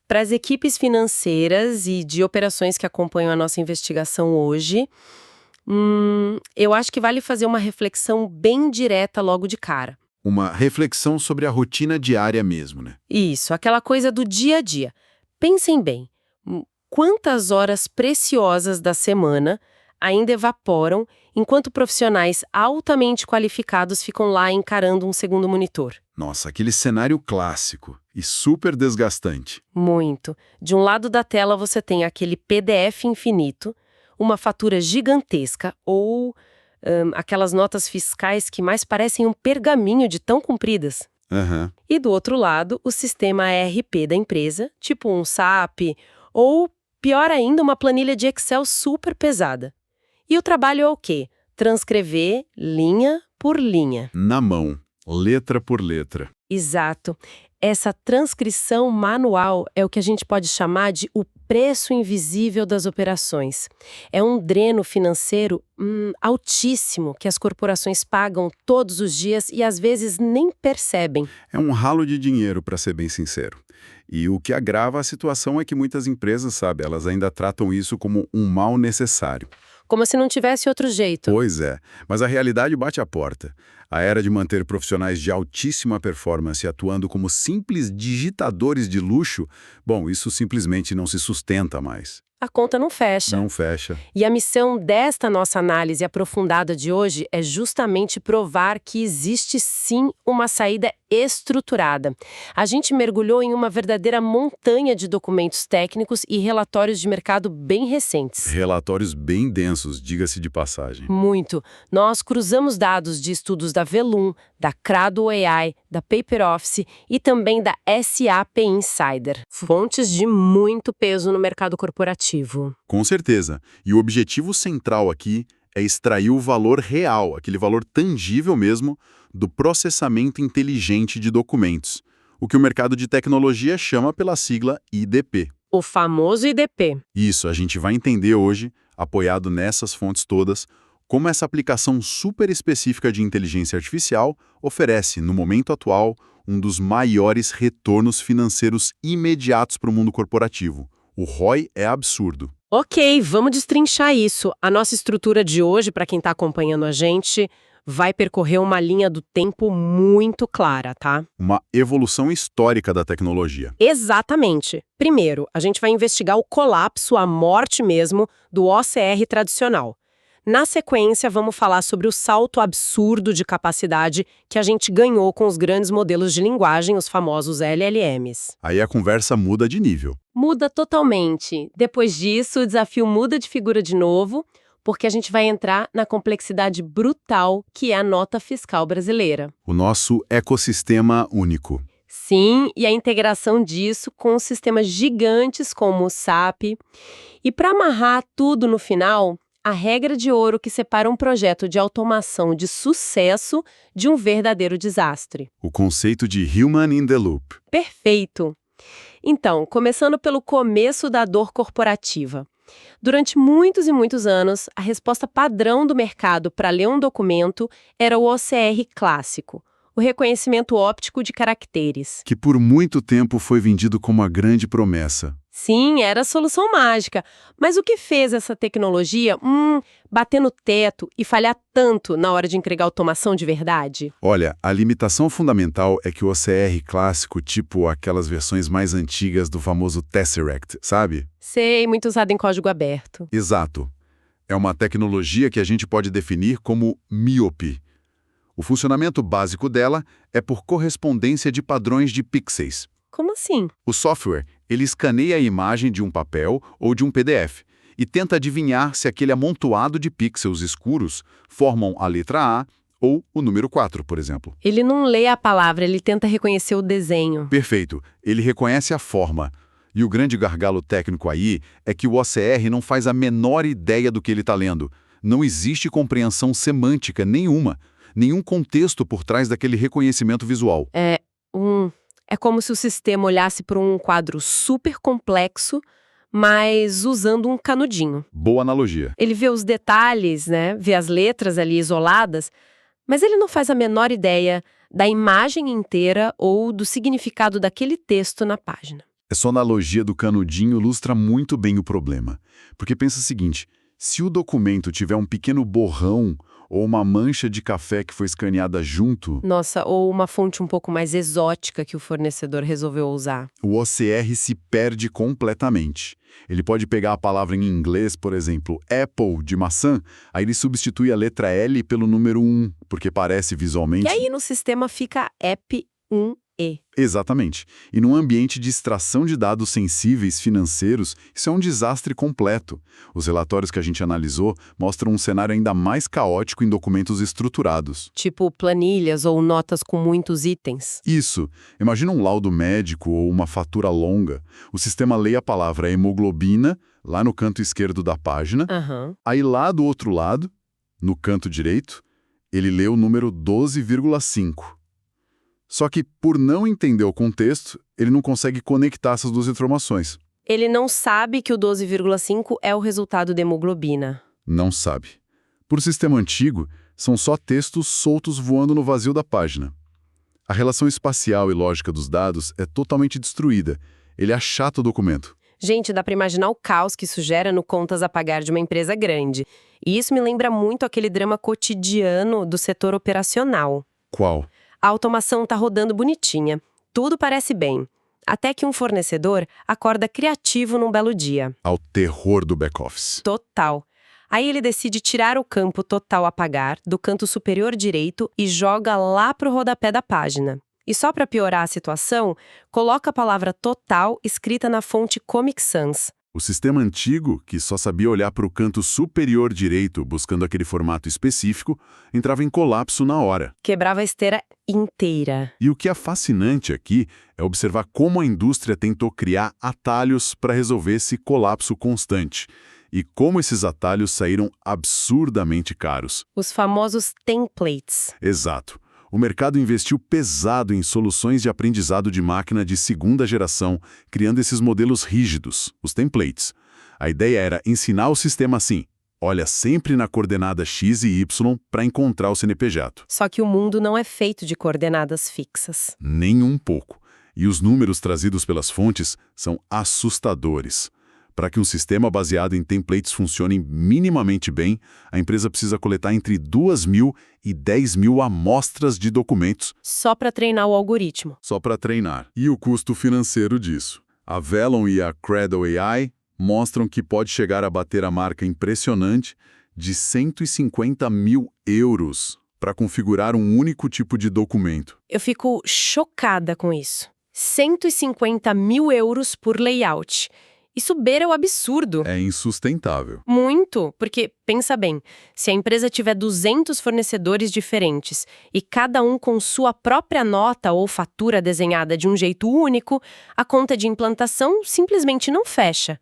Para as equipes financeiras e de operações que acompanham a nossa investigação hoje, eu acho que vale fazer uma reflexão bem direta logo de cara. Uma reflexão sobre a rotina diária mesmo, né? Isso, aquela coisa do dia a dia. Pensem bem, quantas horas preciosas da semana ainda evaporam enquanto profissionais altamente qualificados ficam lá encarando um segundo monitor? Nossa, aquele cenário clássico e super desgastante. Muito. De um lado da tela você tem aquele PDF infinito, uma fatura gigantesca ou aquelas notas fiscais que mais parecem um pergaminho de tão compridas. Aham. E do outro lado, o sistema ERP da empresa, tipo um SAP, ou, pior ainda, uma planilha de Excel super pesada. E o trabalho é o quê? Transcrever linha por linha. Na mão, letra por letra. Exato. Essa transcrição manual é o que a gente pode chamar de o preço invisível das operações. É um dreno financeiro altíssimo que as corporações pagam todos os dias e às vezes nem percebem. É um ralo de dinheiro, para ser bem sincero. E o que agrava a situação é que muitas empresas, sabe, elas ainda tratam isso como um mal necessário. Como se não tivesse outro jeito. Pois é, mas a realidade bate à porta. A era de manter profissionais de altíssima performance atuando como simples digitadores de luxo, bom, isso simplesmente não se sustenta mais. A conta não fecha. Não fecha. E a missão desta nossa análise aprofundada de hoje é justamente provar que existe sim uma saída estruturada. A gente mergulhou em uma verdadeira montanha de documentos técnicos e relatórios de mercado bem recentes. Relatórios bem densos, diga-se de passagem. Muito. Nós cruzamos dados de estudos da Velum, da Crado AI, da Paper Office e também da SAP Insider. Fontes de muito peso no mercado corporativo. Com certeza. E o objetivo central aqui é extrair o valor real, aquele valor tangível mesmo, do processamento inteligente de documentos, o que o mercado de tecnologia chama pela sigla IDP. O famoso IDP. Isso, a gente vai entender hoje, apoiado nessas fontes todas, como essa aplicação super específica de inteligência artificial oferece, no momento atual, um dos maiores retornos financeiros imediatos para o mundo corporativo. O ROI é absurdo. Ok, vamos destrinchar isso. A nossa estrutura de hoje, para quem está acompanhando a gente, vai percorrer uma linha do tempo muito clara, tá? Uma evolução histórica da tecnologia. Exatamente. Primeiro, a gente vai investigar o colapso, a morte mesmo, do OCR tradicional. Na sequência, vamos falar sobre o salto absurdo de capacidade que a gente ganhou com os grandes modelos de linguagem, os famosos LLMs. Aí a conversa muda de nível. Muda totalmente. Depois disso, o desafio muda de figura de novo, porque a gente vai entrar na complexidade brutal que é a nota fiscal brasileira. O nosso ecossistema único. Sim, e a integração disso com sistemas gigantes como o SAP. E para amarrar tudo no final, a regra de ouro que separa um projeto de automação de sucesso de um verdadeiro desastre. O conceito de Human in the Loop. Perfeito! Então, começando pelo começo da dor corporativa. Durante muitos e muitos anos, a resposta padrão do mercado para ler um documento era o OCR clássico, o reconhecimento óptico de caracteres. Que por muito tempo foi vendido como a grande promessa. Sim, era a solução mágica. Mas o que fez essa tecnologia bater no teto e falhar tanto na hora de entregar automação de verdade? Olha, a limitação fundamental é que o OCR clássico, tipo aquelas versões mais antigas do famoso Tesseract, sabe? Sei, muito usado em código aberto. Exato. É uma tecnologia que a gente pode definir como míope. O funcionamento básico dela é por correspondência de padrões de pixels. Como assim? O software, ele escaneia a imagem de um papel ou de um PDF e tenta adivinhar se aquele amontoado de pixels escuros formam a letra A ou o número 4, por exemplo. Ele não lê a palavra, ele tenta reconhecer o desenho. Perfeito. Ele reconhece a forma. E o grande gargalo técnico aí é que o OCR não faz a menor ideia do que ele está lendo. Não existe compreensão semântica nenhuma, nenhum contexto por trás daquele reconhecimento visual. É como se o sistema olhasse para um quadro super complexo, mas usando um canudinho. Boa analogia. Ele vê os detalhes, né? Vê as letras ali isoladas, mas ele não faz a menor ideia da imagem inteira ou do significado daquele texto na página. Essa analogia do canudinho ilustra muito bem o problema. Porque pensa o seguinte, se o documento tiver um pequeno borrão ou uma mancha de café que foi escaneada junto, Nossa, ou uma fonte um pouco mais exótica que o fornecedor resolveu usar. o OCR se perde completamente. Ele pode pegar a palavra em inglês, por exemplo, Apple de maçã, aí ele substitui a letra L pelo número 1, porque parece visualmente... E aí no sistema fica app 1E. Exatamente. E num ambiente de extração de dados sensíveis financeiros, isso é um desastre completo. Os relatórios que a gente analisou mostram um cenário ainda mais caótico em documentos estruturados. Tipo planilhas ou notas com muitos itens. Isso. Imagina um laudo médico ou uma fatura longa. O sistema lê a palavra hemoglobina, lá no canto esquerdo da página. Aham. Aí lá do outro lado, no canto direito, ele lê o número 12,5. Só que, por não entender o contexto, ele não consegue conectar essas duas informações. Ele não sabe que o 12,5 é o resultado da hemoglobina. Não sabe. Por sistema antigo, são só textos soltos voando no vazio da página. A relação espacial e lógica dos dados é totalmente destruída. Ele achata o documento. Gente, dá pra imaginar o caos que isso gera no contas a pagar de uma empresa grande. E isso me lembra muito aquele drama cotidiano do setor operacional. Qual? A automação tá rodando bonitinha. Tudo parece bem. Até que um fornecedor acorda criativo num belo dia. Ao terror do back-office. Total. Aí ele decide tirar o campo total a pagar do canto superior direito e joga lá pro rodapé da página. E só para piorar a situação, coloca a palavra total escrita na fonte Comic Sans. O sistema antigo, que só sabia olhar para o canto superior direito buscando aquele formato específico, entrava em colapso na hora. Quebrava a esteira inteira. E o que é fascinante aqui é observar como a indústria tentou criar atalhos para resolver esse colapso constante. E como esses atalhos saíram absurdamente caros. Os famosos templates. Exato. O mercado investiu pesado em soluções de aprendizado de máquina de segunda geração, criando esses modelos rígidos, os templates. A ideia era ensinar o sistema assim, olha sempre na coordenada X e Y para encontrar o CNPJ. Só que o mundo não é feito de coordenadas fixas. Nem um pouco. E os números trazidos pelas fontes são assustadores. Para que um sistema baseado em templates funcione minimamente bem, a empresa precisa coletar entre 2.000 e 10.000 amostras de documentos. Só para treinar o algoritmo. Só para treinar. E o custo financeiro disso? A Velon e a Cradle AI mostram que pode chegar a bater a marca impressionante de 150 mil euros para configurar um único tipo de documento. Eu fico chocada com isso. 150 mil euros por layout. Isso beira o absurdo. É insustentável. Muito, porque, pensa bem, se a empresa tiver 200 fornecedores diferentes e cada um com sua própria nota ou fatura desenhada de um jeito único, a conta de implantação simplesmente não fecha.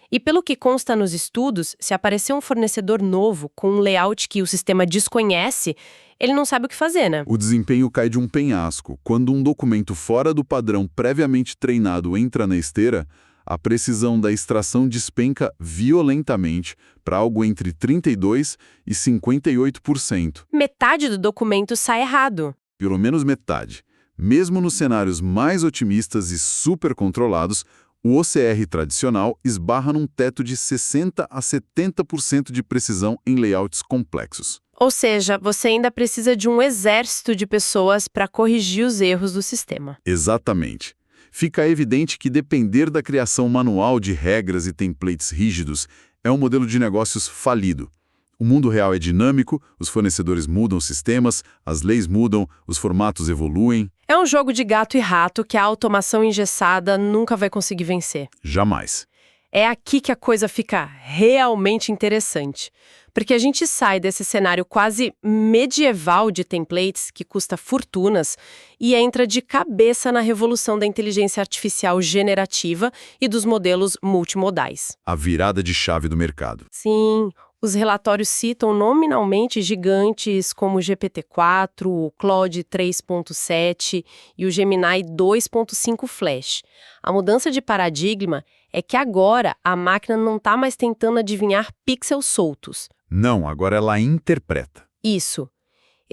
E pelo que consta nos estudos, se aparecer um fornecedor novo com um layout que o sistema desconhece, ele não sabe o que fazer, né? O desempenho cai de um penhasco. Quando um documento fora do padrão previamente treinado entra na esteira, a precisão da extração despenca violentamente para algo entre 32% e 58%. Metade do documento sai errado. Pelo menos metade. Mesmo nos cenários mais otimistas e super controlados, o OCR tradicional esbarra num teto de 60% a 70% de precisão em layouts complexos. Ou seja, você ainda precisa de um exército de pessoas para corrigir os erros do sistema. Exatamente. Fica evidente que depender da criação manual de regras e templates rígidos é um modelo de negócios falido. O mundo real é dinâmico, os fornecedores mudam sistemas, as leis mudam, os formatos evoluem. É um jogo de gato e rato que a automação engessada nunca vai conseguir vencer. Jamais. É aqui que a coisa fica realmente interessante. Porque a gente sai desse cenário quase medieval de templates, que custa fortunas, e entra de cabeça na revolução da inteligência artificial generativa e dos modelos multimodais. A virada de chave do mercado. Sim, os relatórios citam nominalmente gigantes como o GPT-4, o Claude 3.7 e o Gemini 2.5 Flash. A mudança de paradigma é que agora a máquina não está mais tentando adivinhar pixels soltos. Não, agora ela interpreta. Isso.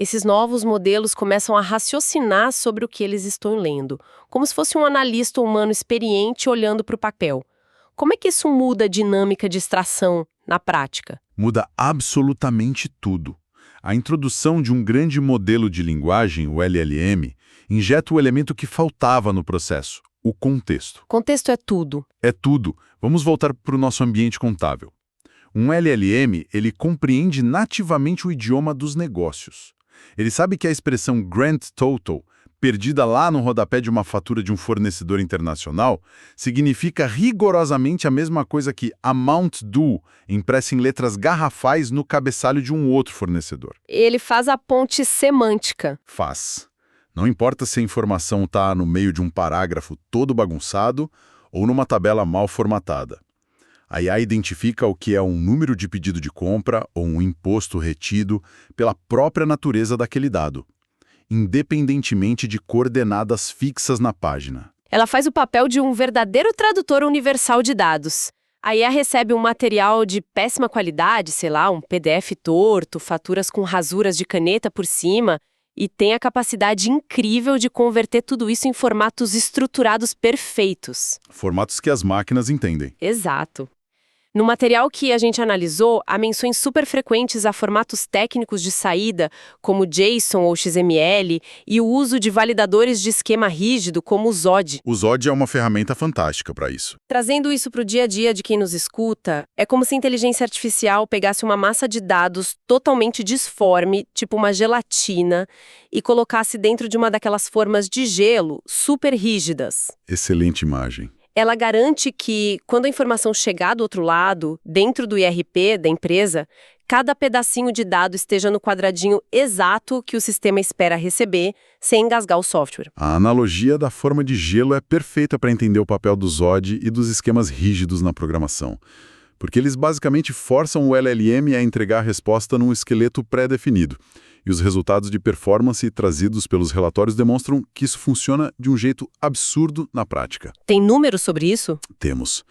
Esses novos modelos começam a raciocinar sobre o que eles estão lendo, como se fosse um analista humano experiente olhando para o papel. Como é que isso muda a dinâmica de extração na prática? Muda absolutamente tudo. A introdução de um grande modelo de linguagem, o LLM, injeta o elemento que faltava no processo, o contexto. Contexto é tudo. É tudo. Vamos voltar para o nosso ambiente contábil. Um LLM, ele compreende nativamente o idioma dos negócios. Ele sabe que a expressão Grand Total, perdida lá no rodapé de uma fatura de um fornecedor internacional, significa rigorosamente a mesma coisa que Amount Due, impressa em letras garrafais no cabeçalho de um outro fornecedor. Ele faz a ponte semântica. Faz. Não importa se a informação está no meio de um parágrafo todo bagunçado ou numa tabela mal formatada. A IA identifica o que é um número de pedido de compra ou um imposto retido pela própria natureza daquele dado, independentemente de coordenadas fixas na página. Ela faz o papel de um verdadeiro tradutor universal de dados. A IA recebe um material de péssima qualidade, sei lá, um PDF torto, faturas com rasuras de caneta por cima, e tem a capacidade incrível de converter tudo isso em formatos estruturados perfeitos. Formatos que as máquinas entendem. Exato. No material que a gente analisou, há menções super frequentes a formatos técnicos de saída, como JSON ou XML, e o uso de validadores de esquema rígido, como o ZOD. O ZOD é uma ferramenta fantástica para isso. Trazendo isso para o dia a dia de quem nos escuta, é como se a inteligência artificial pegasse uma massa de dados totalmente disforme, tipo uma gelatina, e colocasse dentro de uma daquelas formas de gelo super rígidas. Excelente imagem. Ela garante que, quando a informação chegar do outro lado, dentro do IRP da empresa, cada pedacinho de dado esteja no quadradinho exato que o sistema espera receber, sem engasgar o software. A analogia da forma de gelo é perfeita para entender o papel do ZOD e dos esquemas rígidos na programação, porque eles basicamente forçam o LLM a entregar a resposta num esqueleto pré-definido. E os resultados de performance trazidos pelos relatórios demonstram que isso funciona de um jeito absurdo na prática. Tem números sobre isso? Temos.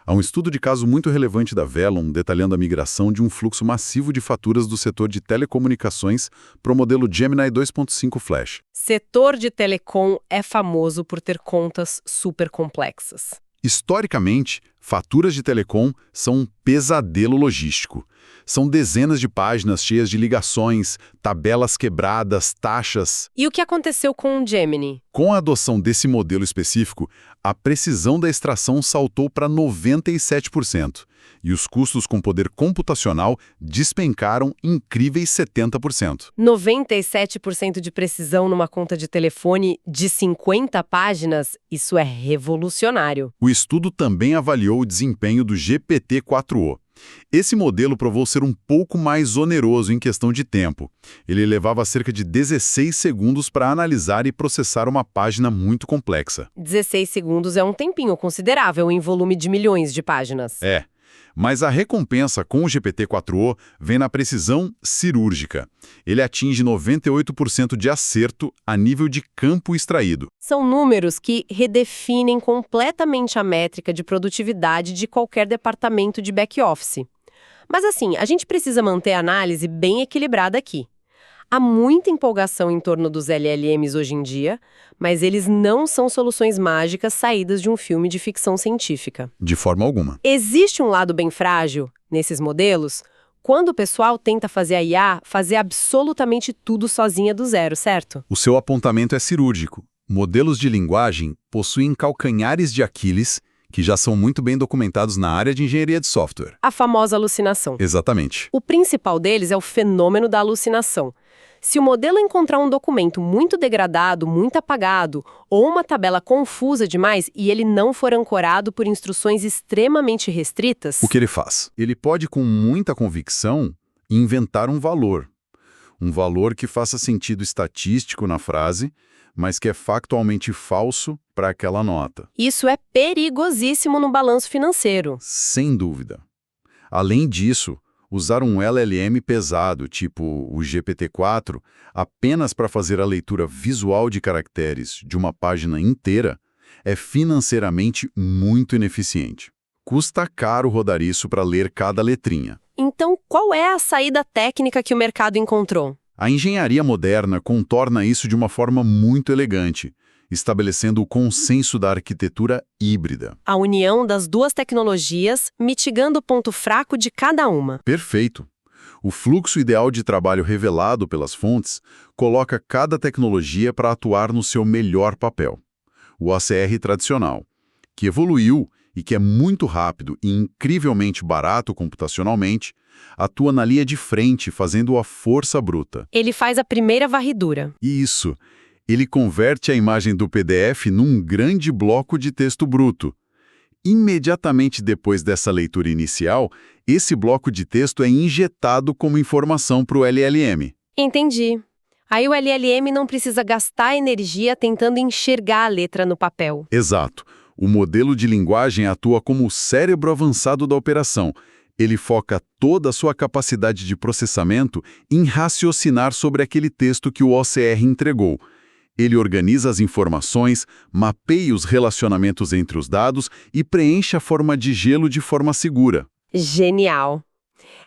Há um estudo de caso muito relevante da Velum detalhando a migração de um fluxo massivo de faturas do setor de telecomunicações para o modelo Gemini 2.5 Flash. Setor de telecom é famoso por ter contas super complexas. Historicamente, faturas de telecom são um pesadelo logístico. São dezenas de páginas cheias de ligações, tabelas quebradas, taxas. E o que aconteceu com o Gemini? Com a adoção desse modelo específico, a precisão da extração saltou para 97%, e os custos com poder computacional despencaram incríveis 70%. 97% de precisão numa conta de telefone de 50 páginas? Isso é revolucionário. O estudo também avaliou o desempenho do GPT-4o. Esse modelo provou ser um pouco mais oneroso em questão de tempo. Ele levava cerca de 16 segundos para analisar e processar uma página muito complexa. 16 segundos é um tempinho considerável em volume de milhões de páginas. É. Mas a recompensa com o GPT-4o vem na precisão cirúrgica. Ele atinge 98% de acerto a nível de campo extraído. São números que redefinem completamente a métrica de produtividade de qualquer departamento de back-office. Mas assim, a gente precisa manter a análise bem equilibrada aqui. Há muita empolgação em torno dos LLMs hoje em dia, mas eles não são soluções mágicas saídas de um filme de ficção científica. De forma alguma. Existe um lado bem frágil nesses modelos quando o pessoal tenta fazer a IA fazer absolutamente tudo sozinha do zero, certo? O seu apontamento é cirúrgico. Modelos de linguagem possuem calcanhares de Aquiles que já são muito bem documentados na área de engenharia de software. A famosa alucinação. Exatamente. O principal deles é o fenômeno da alucinação. Se o modelo encontrar um documento muito degradado, muito apagado, ou uma tabela confusa demais e ele não for ancorado por instruções extremamente restritas... O que ele faz? Ele pode, com muita convicção, inventar um valor. Um valor que faça sentido estatístico na frase, mas que é factualmente falso para aquela nota. Isso é perigosíssimo no balanço financeiro. Sem dúvida. Além disso, usar um LLM pesado, tipo o GPT-4, apenas para fazer a leitura visual de caracteres de uma página inteira, é financeiramente muito ineficiente. Custa caro rodar isso para ler cada letrinha. Então, qual é a saída técnica que o mercado encontrou? A engenharia moderna contorna isso de uma forma muito elegante, estabelecendo o consenso da arquitetura híbrida. A união das duas tecnologias, mitigando o ponto fraco de cada uma. Perfeito. O fluxo ideal de trabalho revelado pelas fontes coloca cada tecnologia para atuar no seu melhor papel. O OCR tradicional, que evoluiu e que é muito rápido e incrivelmente barato computacionalmente, atua na linha de frente, fazendo a força bruta. Ele faz a primeira varredura. Isso. Ele converte a imagem do PDF num grande bloco de texto bruto. Imediatamente depois dessa leitura inicial, esse bloco de texto é injetado como informação para o LLM. Entendi. Aí o LLM não precisa gastar energia tentando enxergar a letra no papel. Exato. O modelo de linguagem atua como o cérebro avançado da operação. Ele foca toda a sua capacidade de processamento em raciocinar sobre aquele texto que o OCR entregou. Ele organiza as informações, mapeia os relacionamentos entre os dados e preenche a forma de gelo de forma segura. Genial.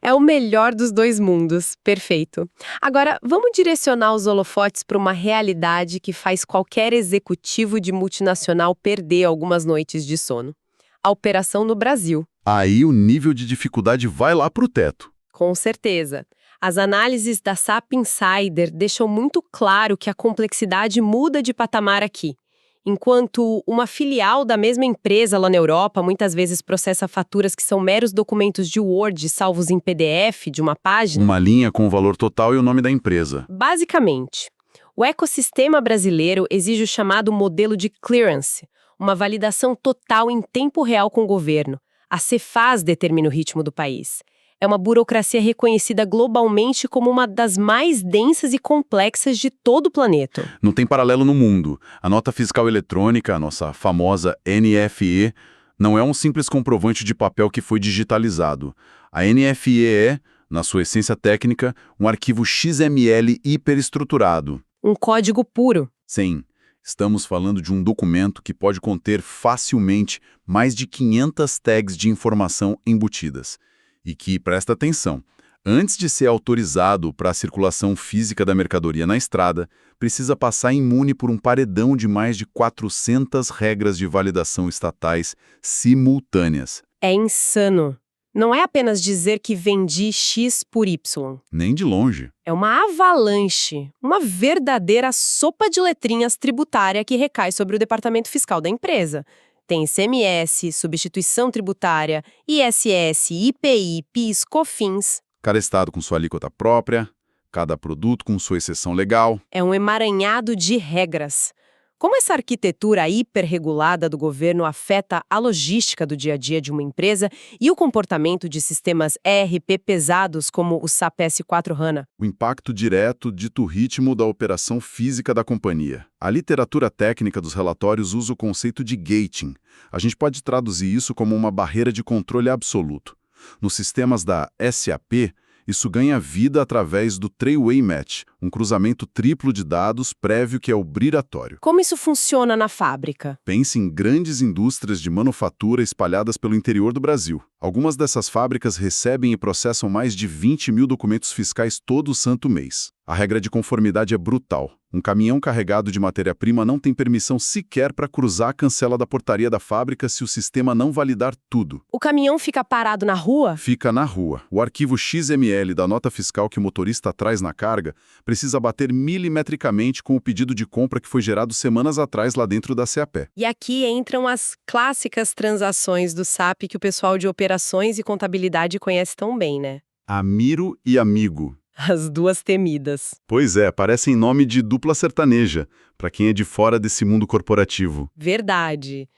É o melhor dos dois mundos. Perfeito. Agora, vamos direcionar os holofotes para uma realidade que faz qualquer executivo de multinacional perder algumas noites de sono. A operação no Brasil. Aí o nível de dificuldade vai lá para o teto. Com certeza. As análises da SAP Insider deixam muito claro que a complexidade muda de patamar aqui. Enquanto uma filial da mesma empresa lá na Europa muitas vezes processa faturas que são meros documentos de Word salvos em PDF de uma página. Uma linha com o valor total e o nome da empresa. Basicamente, o ecossistema brasileiro exige o chamado modelo de clearance, uma validação total em tempo real com o governo. A Cefaz determina o ritmo do país. É uma burocracia reconhecida globalmente como uma das mais densas e complexas de todo o planeta. Não tem paralelo no mundo. A nota fiscal eletrônica, a nossa famosa NFE, não é um simples comprovante de papel que foi digitalizado. A NFE é, na sua essência técnica, um arquivo XML hiperestruturado. Um código puro. Sim, estamos falando de um documento que pode conter facilmente mais de 500 tags de informação embutidas. E que, presta atenção, antes de ser autorizado para a circulação física da mercadoria na estrada, precisa passar imune por um paredão de mais de 400 regras de validação estatais simultâneas. É insano. Não é apenas dizer que vendi X por Y. Nem de longe. É uma avalanche, uma verdadeira sopa de letrinhas tributária que recai sobre o departamento fiscal da empresa. Tem ICMS, substituição tributária, ISS, IPI, PIS, COFINS. Cada estado com sua alíquota própria, cada produto com sua exceção legal. É um emaranhado de regras. Como essa arquitetura hiperregulada do governo afeta a logística do dia a dia de uma empresa e o comportamento de sistemas ERP pesados como o SAP S/4HANA? O impacto direto dita o ritmo da operação física da companhia. A literatura técnica dos relatórios usa o conceito de gating. A gente pode traduzir isso como uma barreira de controle absoluto. Nos sistemas da SAP, isso ganha vida através do Three-Way Match, um cruzamento triplo de dados prévio que é obrigatório. Como isso funciona na fábrica? Pense em grandes indústrias de manufatura espalhadas pelo interior do Brasil. Algumas dessas fábricas recebem e processam mais de 20 mil documentos fiscais todo santo mês. A regra de conformidade é brutal. Um caminhão carregado de matéria-prima não tem permissão sequer para cruzar a cancela da portaria da fábrica se o sistema não validar tudo. O caminhão fica parado na rua? Fica na rua. O arquivo XML da nota fiscal que o motorista traz na carga precisa bater milimetricamente com o pedido de compra que foi gerado semanas atrás lá dentro da CAP. E aqui entram as clássicas transações do SAP que o pessoal de operações e contabilidade conhece tão bem, né? Amiro e Amigo. As duas temidas. Pois é, parecem nome de dupla sertaneja, para quem é de fora desse mundo corporativo. Verdade.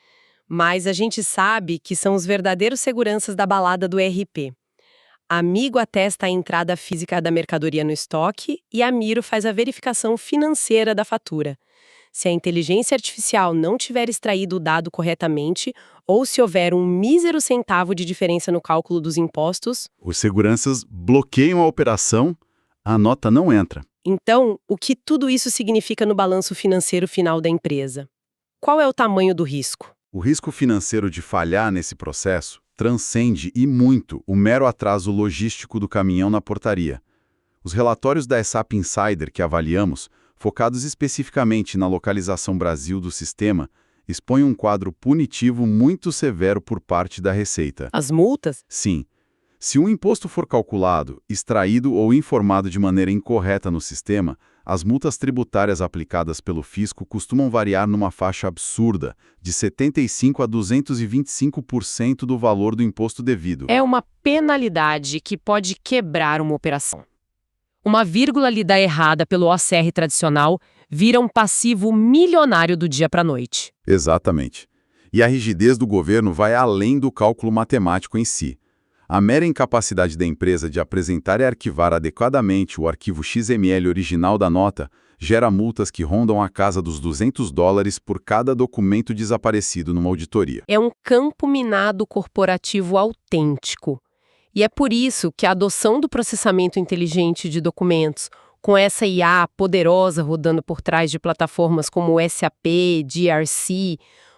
Mas a gente sabe que são os verdadeiros seguranças da balada do ERP. Amigo atesta a entrada física da mercadoria no estoque e Amiro faz a verificação financeira da fatura. Se a inteligência artificial não tiver extraído o dado corretamente ou se houver um mísero centavo de diferença no cálculo dos impostos, os seguranças bloqueiam a operação, a nota não entra. Então, o que tudo isso significa no balanço financeiro final da empresa? Qual é o tamanho do risco? O risco financeiro de falhar nesse processo transcende e muito o mero atraso logístico do caminhão na portaria. Os relatórios da SAP Insider que avaliamos, focados especificamente na localização Brasil do sistema, expõem um quadro punitivo muito severo por parte da Receita. As multas? Sim. Se um imposto for calculado, extraído ou informado de maneira incorreta no sistema, as multas tributárias aplicadas pelo fisco costumam variar numa faixa absurda, de 75% a 225% do valor do imposto devido. É uma penalidade que pode quebrar uma operação. Uma vírgula lida errada pelo OCR tradicional vira um passivo milionário do dia para a noite. Exatamente. E a rigidez do governo vai além do cálculo matemático em si. A mera incapacidade da empresa de apresentar e arquivar adequadamente o arquivo XML original da nota gera multas que rondam a casa dos $200 por cada documento desaparecido numa auditoria. É um campo minado corporativo autêntico. E é por isso que a adoção do processamento inteligente de documentos, com essa IA poderosa rodando por trás de plataformas como o SAP, GRC,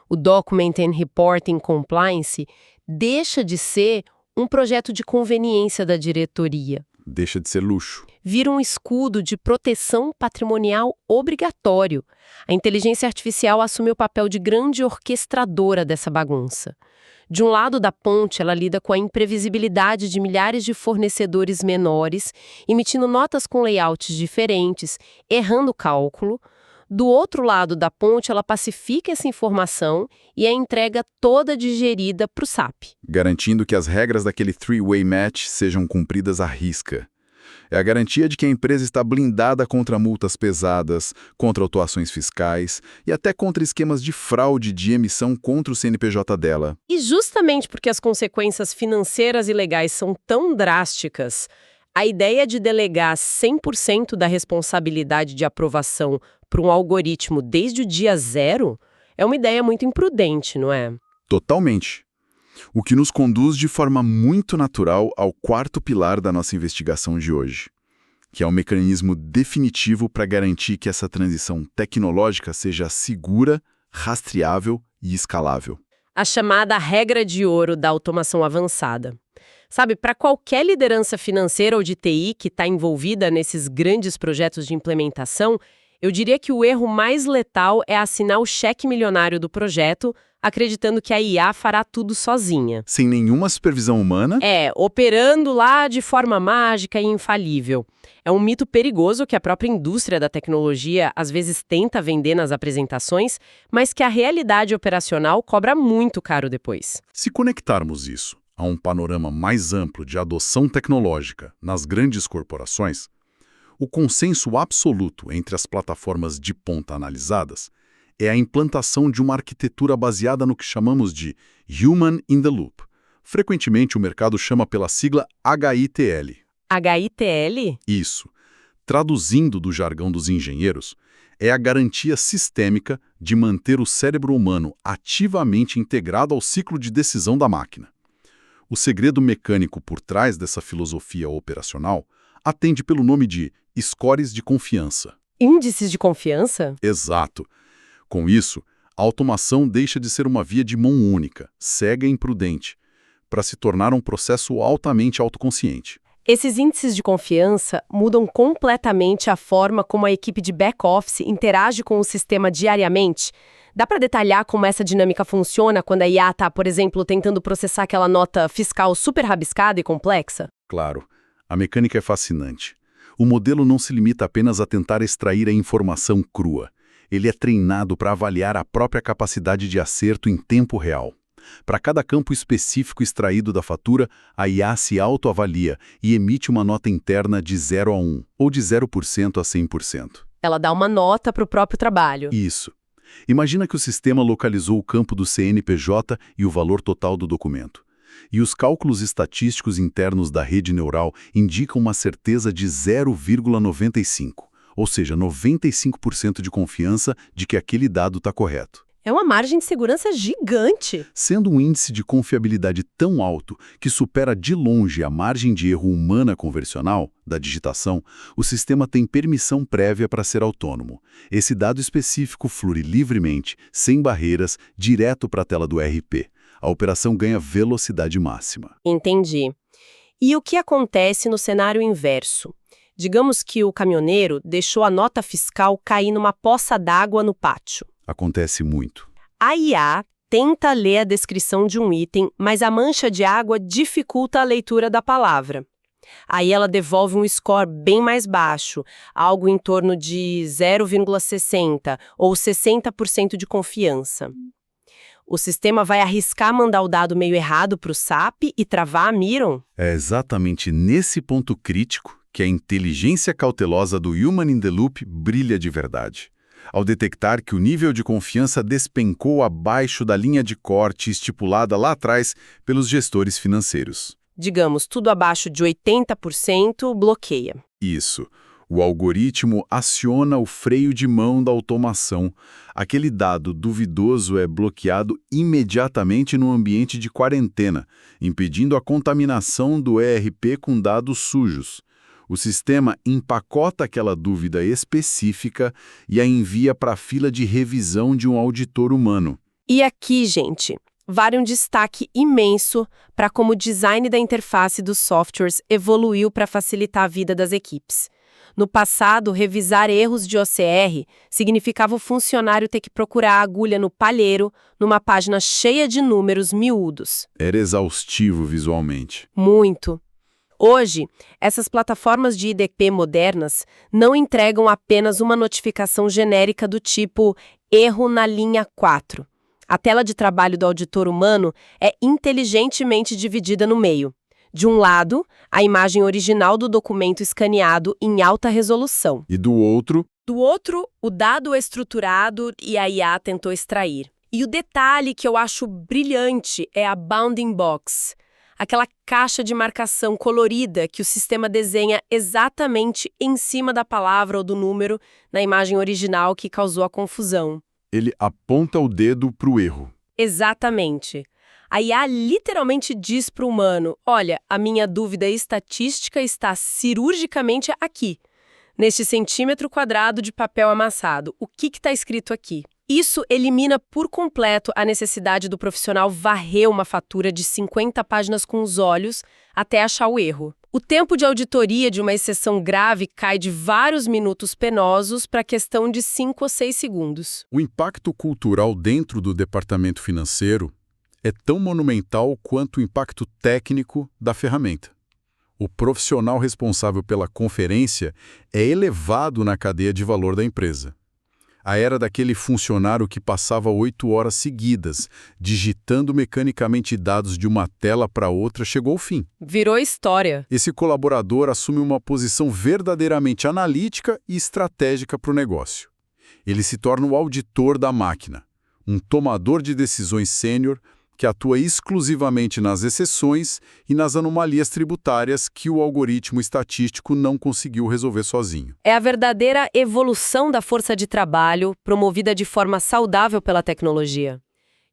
o Document and Reporting Compliance, deixa de ser um projeto de conveniência da diretoria. Deixa de ser luxo. Vira um escudo de proteção patrimonial obrigatório. A inteligência artificial assume o papel de grande orquestradora dessa bagunça. De um lado da ponte, ela lida com a imprevisibilidade de milhares de fornecedores menores, emitindo notas com layouts diferentes, errando o cálculo. Do outro lado da ponte, ela pacifica essa informação e a entrega toda digerida para o SAP. Garantindo que as regras daquele three-way match sejam cumpridas à risca. É a garantia de que a empresa está blindada contra multas pesadas, contra autuações fiscais e até contra esquemas de fraude de emissão contra o CNPJ dela. E justamente porque as consequências financeiras e legais são tão drásticas, a ideia de delegar 100% da responsabilidade de aprovação para um algoritmo desde o dia zero é uma ideia muito imprudente, não é? Totalmente. O que nos conduz de forma muito natural ao quarto pilar da nossa investigação de hoje, que é um mecanismo definitivo para garantir que essa transição tecnológica seja segura, rastreável e escalável. A chamada regra de ouro da automação avançada. Sabe, para qualquer liderança financeira ou de TI que está envolvida nesses grandes projetos de implementação, eu diria que o erro mais letal é assinar o cheque milionário do projeto, acreditando que a IA fará tudo sozinha. Sem nenhuma supervisão humana? Operando lá de forma mágica e infalível. É um mito perigoso que a própria indústria da tecnologia às vezes tenta vender nas apresentações, mas que a realidade operacional cobra muito caro depois. Se conectarmos isso a um panorama mais amplo de adoção tecnológica nas grandes corporações, o consenso absoluto entre as plataformas de ponta analisadas é a implantação de uma arquitetura baseada no que chamamos de Human in the Loop. Frequentemente o mercado chama pela sigla HITL. HITL? Isso. Traduzindo do jargão dos engenheiros, é a garantia sistêmica de manter o cérebro humano ativamente integrado ao ciclo de decisão da máquina. O segredo mecânico por trás dessa filosofia operacional atende pelo nome de scores de confiança. Índices de confiança? Exato. Com isso, a automação deixa de ser uma via de mão única, cega e imprudente, para se tornar um processo altamente autoconsciente. Esses índices de confiança mudam completamente a forma como a equipe de back-office interage com o sistema diariamente. Dá para detalhar como essa dinâmica funciona quando a IA está, por exemplo, tentando processar aquela nota fiscal super rabiscada e complexa? Claro, a mecânica é fascinante. O modelo não se limita apenas a tentar extrair a informação crua. Ele é treinado para avaliar a própria capacidade de acerto em tempo real. Para cada campo específico extraído da fatura, a IA se autoavalia e emite uma nota interna de 0 a 1, ou de 0% a 100%. Ela dá uma nota para o próprio trabalho. Isso. Imagina que o sistema localizou o campo do CNPJ e o valor total do documento. E os cálculos estatísticos internos da rede neural indicam uma certeza de 0,95, ou seja, 95% de confiança de que aquele dado está correto. É uma margem de segurança gigante. Sendo um índice de confiabilidade tão alto que supera de longe a margem de erro humana convencional da digitação, o sistema tem permissão prévia para ser autônomo. Esse dado específico flui livremente, sem barreiras, direto para a tela do ERP. A operação ganha velocidade máxima. Entendi. E o que acontece no cenário inverso? Digamos que o caminhoneiro deixou a nota fiscal cair numa poça d'água no pátio. Acontece muito. A IA tenta ler a descrição de um item, mas a mancha de água dificulta a leitura da palavra. Aí ela devolve um score bem mais baixo, algo em torno de 0,60 ou 60% de confiança. O sistema vai arriscar mandar o dado meio errado para o SAP e travar a Miron? É exatamente nesse ponto crítico que a inteligência cautelosa do Human in the Loop brilha de verdade. Ao detectar que o nível de confiança despencou abaixo da linha de corte estipulada lá atrás pelos gestores financeiros. Digamos, tudo abaixo de 80% bloqueia. Isso. O algoritmo aciona o freio de mão da automação. Aquele dado duvidoso é bloqueado imediatamente no ambiente de quarentena, impedindo a contaminação do ERP com dados sujos. O sistema empacota aquela dúvida específica e a envia para a fila de revisão de um auditor humano. E aqui, gente, vale um destaque imenso para como o design da interface dos softwares evoluiu para facilitar a vida das equipes. No passado, revisar erros de OCR significava o funcionário ter que procurar a agulha no palheiro, numa página cheia de números miúdos. Era exaustivo visualmente. Muito. Hoje, essas plataformas de IDP modernas não entregam apenas uma notificação genérica do tipo erro na linha 4. A tela de trabalho do auditor humano é inteligentemente dividida no meio. De um lado, a imagem original do documento escaneado em alta resolução. E do outro, o dado estruturado e a IA tentou extrair. E o detalhe que eu acho brilhante é a bounding box. Aquela caixa de marcação colorida que o sistema desenha exatamente em cima da palavra ou do número na imagem original que causou a confusão. ele aponta o dedo para o erro. Exatamente. A IA literalmente diz para o humano, olha, a minha dúvida estatística está cirurgicamente aqui, neste centímetro quadrado de papel amassado. O que está escrito aqui? Isso elimina por completo a necessidade do profissional varrer uma fatura de 50 páginas com os olhos até achar o erro. O tempo de auditoria de uma exceção grave cai de vários minutos penosos para questão de 5 ou 6 segundos. O impacto cultural dentro do departamento financeiro é tão monumental quanto o impacto técnico da ferramenta. O profissional responsável pela conferência é elevado na cadeia de valor da empresa. A era daquele funcionário que passava 8 horas seguidas, digitando mecanicamente dados de uma tela para outra, chegou ao fim. Virou história. Esse colaborador assume uma posição verdadeiramente analítica e estratégica para o negócio. Ele se torna o auditor da máquina, um tomador de decisões sênior que atua exclusivamente nas exceções e nas anomalias tributárias que o algoritmo estatístico não conseguiu resolver sozinho. É a verdadeira evolução da força de trabalho promovida de forma saudável pela tecnologia.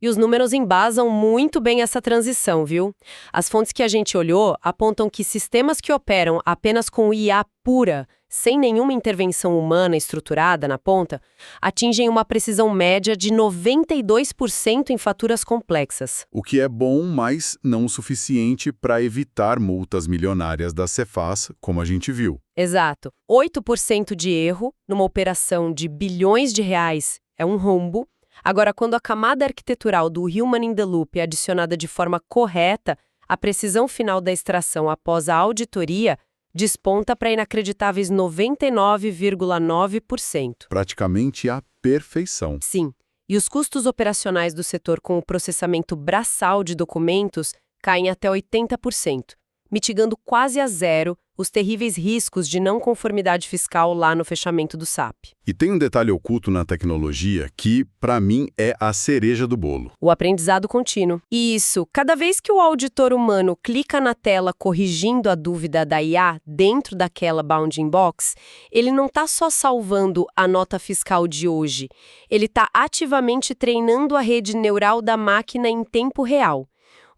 E os números embasam muito bem essa transição, viu? As fontes que a gente olhou apontam que sistemas que operam apenas com IA pura, sem nenhuma intervenção humana estruturada na ponta, atingem uma precisão média de 92% em faturas complexas. O que é bom, mas não o suficiente para evitar multas milionárias da Cefaz, como a gente viu. Exato. 8% de erro numa operação de bilhões de reais é um rombo. Agora, quando a camada arquitetural do Human in the Loop é adicionada de forma correta, a precisão final da extração após a auditoria desponta para inacreditáveis 99,9%. Praticamente a perfeição. Sim, e os custos operacionais do setor com o processamento braçal de documentos caem até 80%, mitigando quase a zero os terríveis riscos de não conformidade fiscal lá no fechamento do SAP. E tem um detalhe oculto na tecnologia que, para mim, é a cereja do bolo. O aprendizado contínuo. Isso, cada vez que o auditor humano clica na tela corrigindo a dúvida da IA dentro daquela bounding box, ele não está só salvando a nota fiscal de hoje, ele está ativamente treinando a rede neural da máquina em tempo real.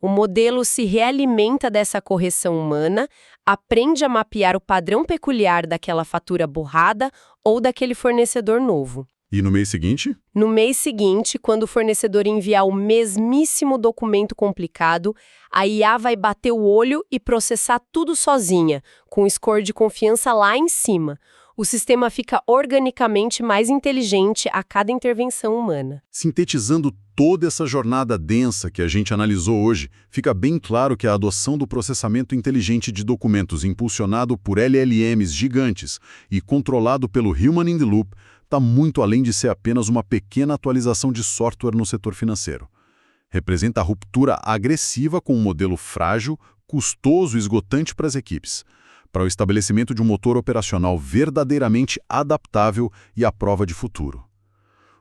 O modelo se realimenta dessa correção humana, aprende a mapear o padrão peculiar daquela fatura borrada ou daquele fornecedor novo. E no mês seguinte? No mês seguinte, quando o fornecedor enviar o mesmíssimo documento complicado, a IA vai bater o olho e processar tudo sozinha, com o score de confiança lá em cima. O sistema fica organicamente mais inteligente a cada intervenção humana. Sintetizando toda essa jornada densa que a gente analisou hoje, fica bem claro que a adoção do processamento inteligente de documentos impulsionado por LLMs gigantes e controlado pelo Human in the Loop está muito além de ser apenas uma pequena atualização de software no setor financeiro. Representa a ruptura agressiva com um modelo frágil, custoso e esgotante para as equipes, para o estabelecimento de um motor operacional verdadeiramente adaptável e à prova de futuro.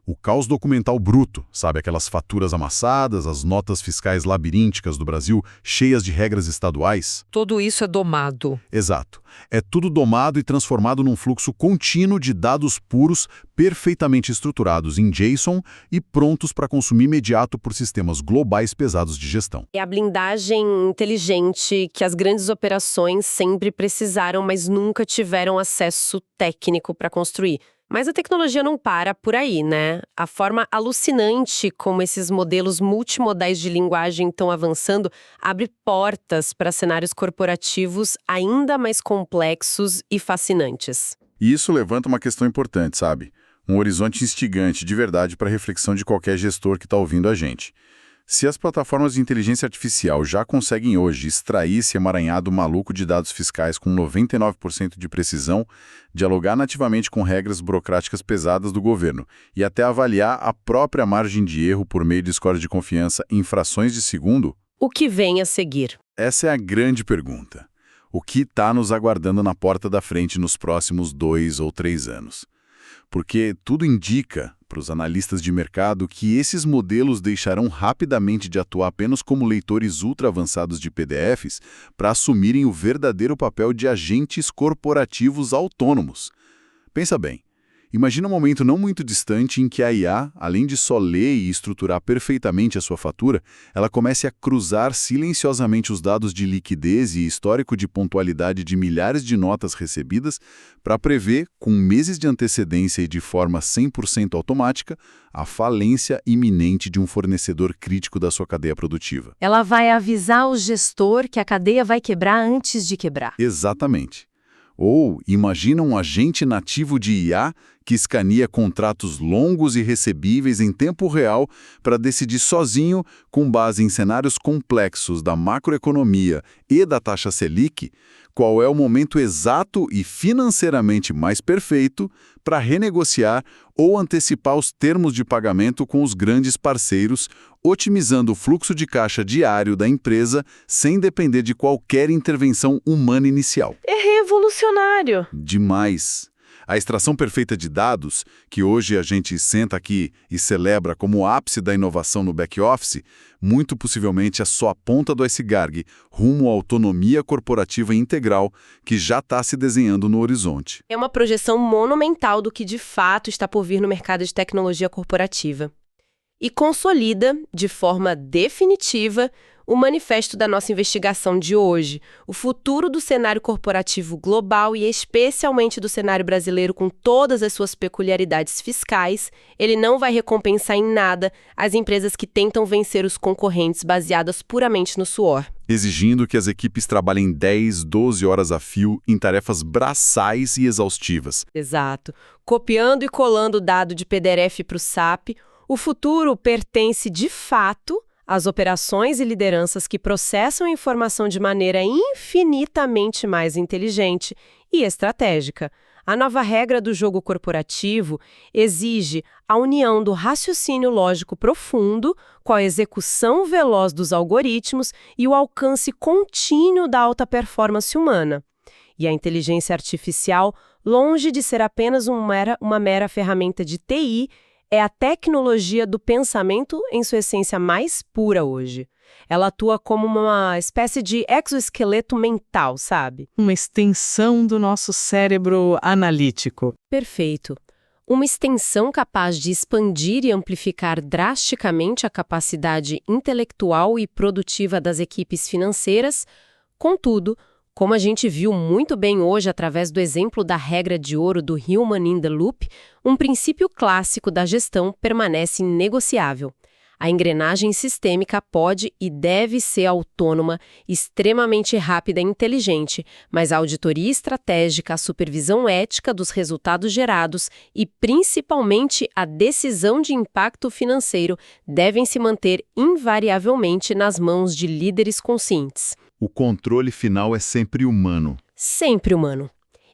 O caos documental bruto, sabe, aquelas faturas amassadas, as notas fiscais labirínticas do Brasil, cheias de regras estaduais? Tudo isso é domado. Exato. É tudo domado e transformado num fluxo contínuo de dados puros, perfeitamente estruturados em JSON e prontos para consumo imediato por sistemas globais pesados de gestão. É a blindagem inteligente que as grandes operações sempre precisaram, mas nunca tiveram acesso técnico para construir. Mas a tecnologia não para por aí, né? A forma alucinante como esses modelos multimodais de linguagem estão avançando abre portas para cenários corporativos ainda mais complexos e fascinantes. E isso levanta uma questão importante, sabe? Um horizonte instigante de verdade para a reflexão de qualquer gestor que está ouvindo a gente. Se as plataformas de inteligência artificial já conseguem hoje extrair esse emaranhado maluco de dados fiscais com 99% de precisão, dialogar nativamente com regras burocráticas pesadas do governo e até avaliar a própria margem de erro por meio de scores de confiança em frações de segundo, O que vem a seguir? essa é a grande pergunta. O que está nos aguardando na porta da frente nos próximos 2 ou 3 anos? Porque tudo indica, para os analistas de mercado, que esses modelos deixarão rapidamente de atuar apenas como leitores ultra avançados de PDFs para assumirem o verdadeiro papel de agentes corporativos autônomos. Pensa bem. Imagina um momento não muito distante em que a IA, além de só ler e estruturar perfeitamente a sua fatura, ela comece a cruzar silenciosamente os dados de liquidez e histórico de pontualidade de milhares de notas recebidas para prever, com meses de antecedência e de forma 100% automática, a falência iminente de um fornecedor crítico da sua cadeia produtiva. Ela vai avisar o gestor que a cadeia vai quebrar antes de quebrar. Exatamente. Ou imagina um agente nativo de IA que escaneia contratos longos e recebíveis em tempo real para decidir sozinho, com base em cenários complexos da macroeconomia e da taxa Selic, qual é o momento exato e financeiramente mais perfeito para renegociar ou antecipar os termos de pagamento com os grandes parceiros, otimizando o fluxo de caixa diário da empresa sem depender de qualquer intervenção humana inicial. É revolucionário. Demais. A extração perfeita de dados, que hoje a gente senta aqui e celebra como o ápice da inovação no back-office, muito possivelmente é só a ponta do iceberg rumo à autonomia corporativa integral que já está se desenhando no horizonte. É uma projeção monumental do que de fato está por vir no mercado de tecnologia corporativa. E consolida, de forma definitiva, o manifesto da nossa investigação de hoje, o futuro do cenário corporativo global e especialmente do cenário brasileiro com todas as suas peculiaridades fiscais, ele não vai recompensar em nada as empresas que tentam vencer os concorrentes baseadas puramente no suor. Exigindo que as equipes trabalhem 10, 12 horas a fio em tarefas braçais e exaustivas. Exato. Copiando e colando dado de PDF para o SAP, o futuro pertence de fato às operações e lideranças que processam a informação de maneira infinitamente mais inteligente e estratégica. A nova regra do jogo corporativo exige a união do raciocínio lógico profundo com a execução veloz dos algoritmos e o alcance contínuo da alta performance humana. E a inteligência artificial, longe de ser apenas uma mera ferramenta de TI, é a tecnologia do pensamento em sua essência mais pura hoje. Ela atua como uma espécie de exoesqueleto mental, sabe? Uma extensão do nosso cérebro analítico. Perfeito. Uma extensão capaz de expandir e amplificar drasticamente a capacidade intelectual e produtiva das equipes financeiras, contudo, Como a gente viu muito bem hoje através do exemplo da regra de ouro do Human in the Loop, um princípio clássico da gestão permanece inegociável. A engrenagem sistêmica pode e deve ser autônoma, extremamente rápida e inteligente, mas a auditoria estratégica, a supervisão ética dos resultados gerados e, principalmente, a decisão de impacto financeiro devem se manter invariavelmente nas mãos de líderes conscientes. O controle final é sempre humano. Sempre humano.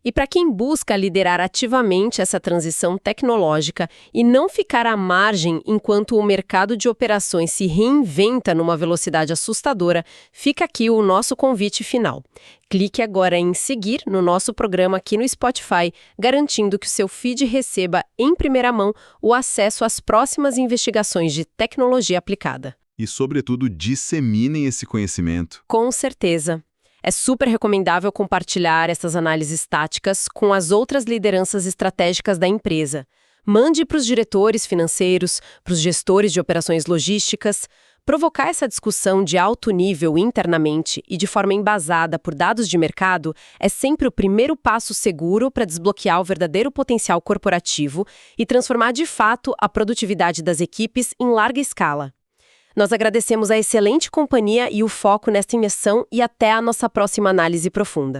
E para quem busca liderar ativamente essa transição tecnológica e não ficar à margem enquanto o mercado de operações se reinventa numa velocidade assustadora, fica aqui o nosso convite final. Clique agora em seguir no nosso programa aqui no Spotify, garantindo que o seu feed receba em primeira mão o acesso às próximas investigações de tecnologia aplicada. E, sobretudo, disseminem esse conhecimento. Com certeza. É super recomendável compartilhar essas análises táticas com as outras lideranças estratégicas da empresa. Mande para os diretores financeiros, para os gestores de operações logísticas. Provocar essa discussão de alto nível internamente e de forma embasada por dados de mercado é sempre o primeiro passo seguro para desbloquear o verdadeiro potencial corporativo e transformar de fato a produtividade das equipes em larga escala. Nós agradecemos a excelente companhia e o foco nesta imersão e até a nossa próxima análise profunda.